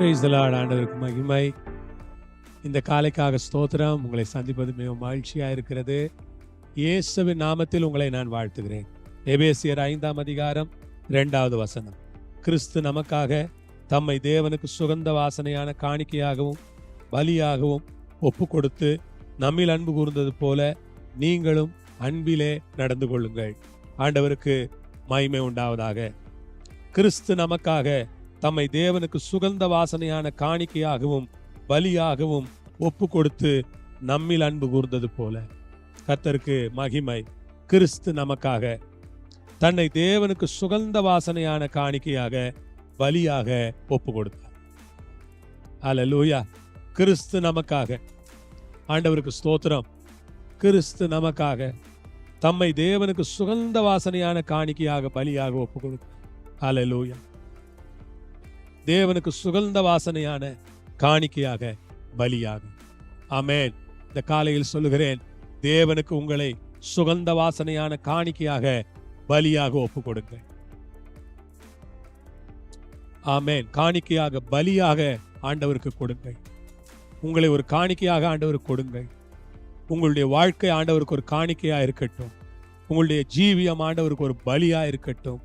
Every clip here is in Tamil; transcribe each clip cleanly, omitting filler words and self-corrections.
Price the Lord. ஆண்டவருக்கு மகிமை. இந்த காலைக்காக ஸ்தோத்திரம். உங்களை சந்திப்பது மிகவும் மகிழ்ச்சியாக இருக்கிறது. இயேசுவின் நாமத்தில் உங்களை நான் வாழ்த்துகிறேன். எபேசியர் 5ஆம் அதிகாரம் 2வது வசனம். கிறிஸ்து நமக்காக தம்மை தேவனுக்கு சுகந்த வாசனையான காணிக்கையாகவும் பலியாகவும் ஒப்பு கொடுத்து நம்மில் அன்பு கூர்ந்தது போல நீங்களும் அன்பிலே நடந்து கொள்ளுங்கள். ஆண்டவருக்கு மகிமை உண்டாவதாக. கிறிஸ்து நமக்காக தம்மை தேவனுக்கு சுகந்த வாசனையான காணிக்கையாகவும் பலியாகவும் ஒப்பு கொடுத்து நம்மில் அன்பு கூர்ந்தது போல. கர்த்தருக்கு மகிமை. கிறிஸ்து நமக்காக தன்னை தேவனுக்கு சுகந்த வாசனையான காணிக்கையாக பலியாக ஒப்பு கொடுத்தார். அல்லேலூயா. கிறிஸ்து நமக்காக. ஆண்டவருக்கு ஸ்தோத்திரம். கிறிஸ்து நமக்காக தம்மை தேவனுக்கு சுகந்த வாசனையான காணிக்கையாக பலியாக ஒப்பு கொடுத்தார். அல்லேலூயா. தேவனுக்கு சுகந்த வாசனையான காணிக்கையாக பலியாக. ஆமென். இந்த காலையில் சொல்லுகிறேன், தேவனுக்கு உங்களை சுகந்த வாசனையான காணிக்கையாக பலியாக ஒப்பு கொடுங்கள். ஆமென். காணிக்கையாக பலியாக ஆண்டவருக்கு கொடுங்கள். உங்களை ஒரு காணிக்கையாக ஆண்டவருக்கு கொடுங்கள். உங்களுடைய வாழ்க்கை ஆண்டவருக்கு ஒரு காணிக்கையா இருக்கட்டும். உங்களுடைய ஜீவியம் ஆண்டவருக்கு ஒரு பலியா இருக்கட்டும்.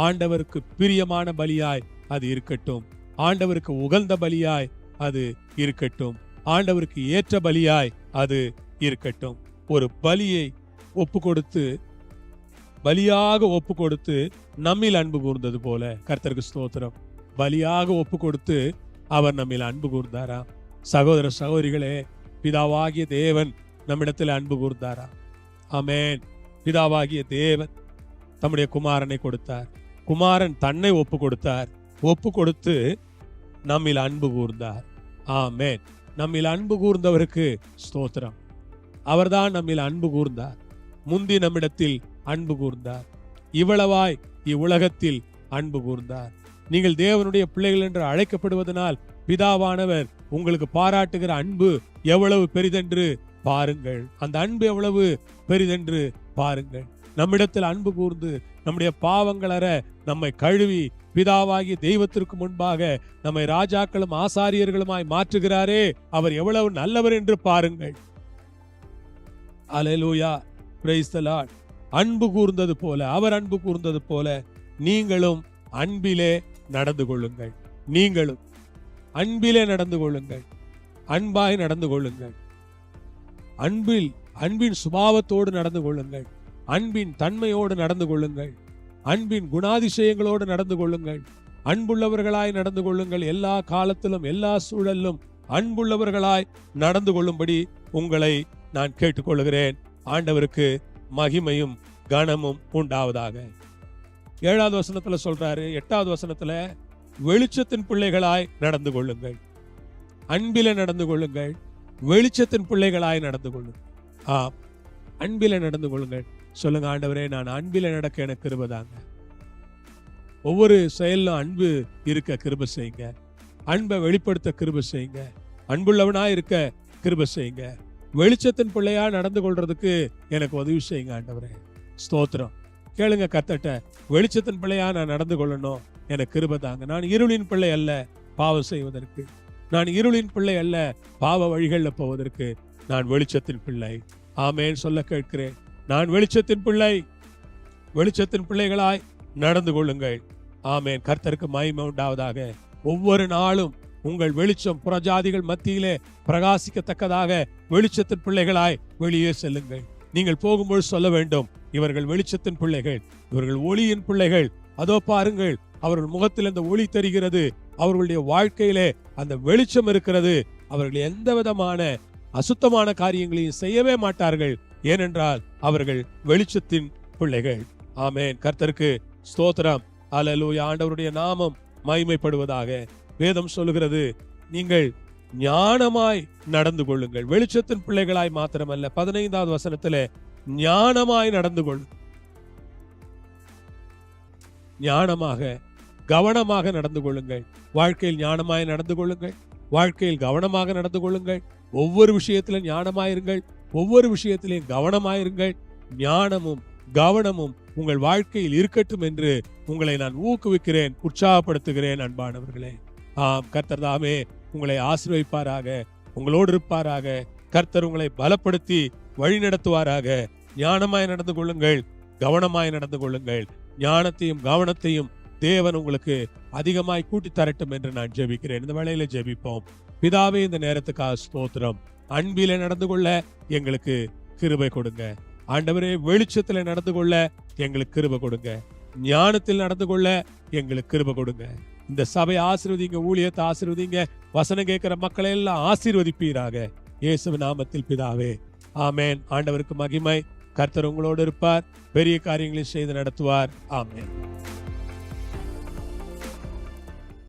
ஆண்டவருக்கு பிரியமான பலியாய் அது இருக்கட்டும். ஆண்டவருக்கு உகந்த பலியாய் அது இருக்கட்டும். ஆண்டவருக்கு ஏற்ற பலியாய் அது இருக்கட்டும். ஒரு பலியை ஒப்பு கொடுத்து, பலியாக ஒப்பு கொடுத்து நம்மில் அன்பு கூர்ந்தது போல. கர்த்தருக்கு ஸ்தோத்திரம். பலியாக ஒப்பு கொடுத்து அவர் நம்மில் அன்பு கூர்ந்தாரா? சகோதர சகோதரிகளே, பிதாவாகிய தேவன் நம்மிடத்தில் அன்பு கூர்ந்தாரா? ஆமென். பிதாவாகிய தேவன் தம்முடைய குமாரனை கொடுத்தார். குமாரன் தன்னை ஒப்பு கொடுத்தார். ஒப்பு கொடுத்து நம்மில் அன்பு கூர்ந்தார். ஆமென். நம்மில் அன்பு கூர்ந்தவருக்கு ஸ்தோத்திரம். அவர்தான் நம்மில் அன்பு கூர்ந்தார். முந்தி நம்மிடத்தில் அன்பு கூர்ந்தார். இவ்வளவாய் இவ்வுலகத்தில் அன்பு கூர்ந்தார். நீங்கள் தேவனுடைய பிள்ளைகள் என்று அழைக்கப்படுவதனால் பிதாவானவர் உங்களுக்கு பாராட்டுகிற அன்பு எவ்வளவு பெரிதென்று பாருங்கள். அந்த அன்பு எவ்வளவு பெரிதென்று பாருங்கள். நம்மிடத்தில் அன்பு கூர்ந்து நம்முடைய பாவங்களற நம்மை கழுவி பிதாவாகிய தெய்வத்திற்கு முன்பாக நம்மை ராஜாக்களும் ஆசாரியர்களுமாய் மாற்றுகிறாரே, அவர் எவ்வளவு நல்லவர் என்று பாருங்கள். அல்லேலூயா. Praise the Lord. அன்பு கூர்ந்தது போல, அவர் அன்பு கூர்ந்தது போல நீங்களும் அன்பிலே நடந்து கொள்ளுங்கள். நீங்களும் அன்பிலே நடந்து கொள்ளுங்கள். அன்பாய் நடந்து கொள்ளுங்கள். அன்பின் சுபாவத்தோடு நடந்து கொள்ளுங்கள். அன்பின் தன்மையோடு நடந்து கொள்ளுங்கள். அன்பின் குணாதிசயங்களோடு நடந்து கொள்ளுங்கள். அன்புள்ளவர்களாய் நடந்து கொள்ளுங்கள். எல்லா காலத்திலும் எல்லா சூழலிலும் அன்புள்ளவர்களாய் நடந்து கொள்ளும்படி உங்களை நான் கேட்டுக்கொள்கிறேன். ஆண்டவருக்கு மகிமையும் கனமும் உண்டாவதாக. 7வது வசனத்துல சொல்றாரு. 8வது வசனத்துல வெளிச்சத்தின் பிள்ளைகளாய் நடந்து கொள்ளுங்கள். அன்பில நடந்து கொள்ளுங்கள். வெளிச்சத்தின் பிள்ளைகளாய் நடந்து கொள்ளுங்கள். அன்பில நடந்து கொள்ளுங்கள். சொல்லுங்க, ஆண்டவரே, நான் அன்பில நடக்க எனக்கு கிருபை தாங்க. ஒவ்வொரு செயலும் அன்பு இருக்க கிருபை செய்யுங்க. அன்பை வெளிப்படுத்த கிருபை செய்யுங்க. அன்புள்ளவனா இருக்க கிருபை செய்யுங்க. வெளிச்சத்தின் பிள்ளையா நடந்து கொள்றதுக்கு எனக்கு உதவி செய்யுங்க ஆண்டவரே. ஸ்தோத்திரம். கேளுங்க கர்த்தர்ட்ட, வெளிச்சத்தின் பிள்ளையா நான் நடந்து கொள்ளணும், எனக்கு கிருபை தாங்க. நான் இருளின் பிள்ளை அல்ல பாவம் செய்வதற்கு. நான் இருளின் பிள்ளை அல்ல பாவ வழிகளில் போவதற்கு. நான் வெளிச்சத்தின் பிள்ளை. ஆமென். சொல்ல கேட்கிறேன். நான் வெளிச்சத்தின் பிள்ளை. வெளிச்சத்தின் பிள்ளைகளாய் நடந்து கொள்ளுங்கள். ஆமென். கர்த்தருக்கு மகிமை உண்டாவதாக. ஒவ்வொரு நாளும் உங்கள் வெளிச்சம் புறஜாதிகள் மத்தியிலே பிரகாசிக்கத்தக்கதாக வெளிச்சத்தின் பிள்ளைகளாய் வெளியே செல்லுங்கள். நீங்கள் போகும்போது சொல்ல வேண்டும், இவர்கள் வெளிச்சத்தின் பிள்ளைகள், இவர்கள் ஒளியின் பிள்ளைகள். அதோ பாருங்கள், அவர்கள் முகத்தில் அந்த ஒளி தெரிகிறது. அவர்களுடைய வாழ்க்கையிலே அந்த வெளிச்சம் இருக்கிறது. அவர்கள் எந்த விதமான அசுத்தமான காரியங்களையும் செய்யவே மாட்டார்கள். ஏனென்றால் அவர்கள் வெளிச்சத்தின் பிள்ளைகள். ஆமென். கர்த்தருக்கு ஸ்தோத்திரம். அல்லேலூயா. ஆண்டவருடைய நாமம் மகிமைப்படுவதாக. வேதம் சொல்லுகிறது, நீங்கள் ஞானமாய் நடந்து கொள்ளுங்கள். வெளிச்சத்தின் பிள்ளைகளாய் மாத்திரமல்ல, 15வது வசனத்திலே ஞானமாய் நடந்து கொள்ளுங்கள். ஞானமாக கவனமாக நடந்து கொள்ளுங்கள். வாழ்க்கையில் ஞானமாய் நடந்து கொள்ளுங்கள். வாழ்க்கையில் கவனமாக நடந்து கொள்ளுங்கள். ஒவ்வொரு விஷயத்திலும் ஞானமாயிருங்கள். ஒவ்வொரு விஷயத்திலையும் கவனமாயிருங்கள். ஞானமும் கவனமும் உங்கள் வாழ்க்கையில் இருக்கட்டும் என்று உங்களை நான் ஊக்குவிக்கிறேன், உற்சாகப்படுத்துகிறேன் அன்பானவர்களே. கர்த்தர் தாமே உங்களை ஆசீர்வதிப்பாராக, உங்களோடு இருப்பாராக. கர்த்தர் உங்களை பலப்படுத்தி வழி நடத்துவாராக. ஞானமாய் நடந்து கொள்ளுங்கள், கவனமாய் நடந்து கொள்ளுங்கள். ஞானத்தையும் கவனத்தையும் தேவன் உங்களுக்கு அதிகமாய் கூட்டி தரட்டும் என்று நான் ஜெபிக்கிறேன். இந்த வேளையில ஜெபிப்போம். பிதாவே, இந்த நேரத்துக்காக ஸ்தோத்திரம். அன்பிலே நடந்து கொள்ள எங்களுக்கு கிருபை கொடுங்க ஆண்டவரே. வெளிச்சத்துல நடந்து கொள்ள எங்களுக்கு கிருபை கொடுங்க. ஞானத்தில் நடந்து கொள்ள எங்களுக்கு கிருபை கொடுங்க. இந்த சபை ஆசீர்வதிங்க, ஊழியத்தை ஆசீர்வதிங்க. வசனம் கேட்கிற மக்களை எல்லாம் ஆசீர்வதிப்பீராக. இயேசுவின் நாமத்தில் பிதாவே, ஆமென். ஆண்டவருக்கு மகிமை. கர்த்தர் உங்களோடு இருப்பார், பெரிய காரியங்களை செய்து நடத்துவார். ஆமென்.